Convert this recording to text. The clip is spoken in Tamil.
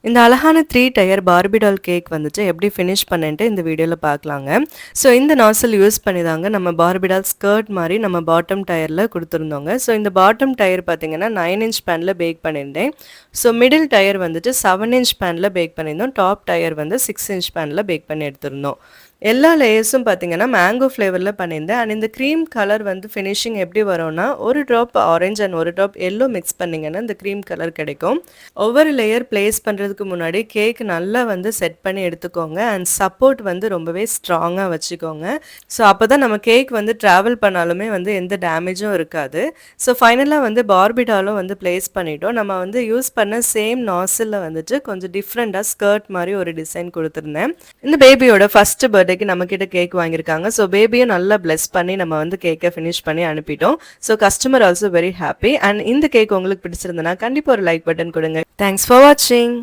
இந்த அழகான 3 டயர் பார்பி டால் கேக் வந்துட்டு எப்படி ஃபினிஷ் பண்ணேன்ட்டு இந்த வீடியோல பார்க்கலாங்க. ஸோ இந்த நாசில் யூஸ் பண்ணி தாங்க நம்ம பார்பி டால் ஸ்கர்ட் மாரி நம்ம பாட்டம் டயர்ல குடுத்துருந்தோங்க. ஸோ இந்த பாட்டம் டயர் பார்த்தீங்கன்னா 9 இன்ச் பேன்ல பேக் பண்ணியிருந்தேன். ஸோ மிடில் டயர் வந்துட்டு 7 இன்ச் பேன்ல பேக் பண்ணியிருந்தோம். டாப் டயர் வந்து 6 இன்ச் பேன்ல பேக் பண்ணி எடுத்திருந்தோம். எல்லா லேயர்ஸும் பார்த்தீங்கன்னா மேங்கோ ஃப்ளேவர்ல பண்ணியிருந்தேன். அண்ட் இந்த க்ரீம் கலர் வந்து ஃபினிஷிங் எப்படி வரும்னா, ஒரு ட்ராப் ஆரஞ்ச் அண்ட் ஒரு ட்ராப் எல்லோ மிக்ஸ் பண்ணீங்கன்னா இந்த க்ரீம் கலர் கிடைக்கும். ஒவ்வொரு லேயர் பிளேஸ் பண்ணுறதுக்கு முன்னாடி கேக் நல்லா வந்து செட் பண்ணி எடுத்துக்கோங்க. அண்ட் சப்போர்ட் வந்து ரொம்பவே ஸ்ட்ராங்காக வச்சுக்கோங்க. ஸோ அப்போ தான் நம்ம கேக் வந்து ட்ராவல் பண்ணாலுமே வந்து எந்த டேமேஜும் இருக்காது. ஸோ ஃபைனலாக வந்து பார்பி டாலும் வந்து பிளேஸ் பண்ணிட்டோம். நம்ம வந்து யூஸ் பண்ண சேம் நாசிலில் வந்துட்டு கொஞ்சம் டிஃப்ரெண்ட்டாக ஸ்கர்ட் மாதிரி ஒரு டிசைன் கொடுத்துருந்தேன். இந்த பேபியோட ஃபர்ஸ்ட் பர்த்டேக்கு நம்மக்கிட்ட கேக் வாங்கியிருக்காங்க. ஸோ பேபியை நல்லா பிளெஸ் பண்ணி நம்ம வந்து கேக்கை ஃபினிஷ் பண்ணி அனுப்பிட்டோம். So customer also very happy. And இந்த கேக் உங்களுக்கு பிடிச்சிருந்தனா கண்டிப்பாக ஒரு லைக் பட்டன் கொடுங்க. தேங்க்ஸ் ஃபார் வாட்சிங்.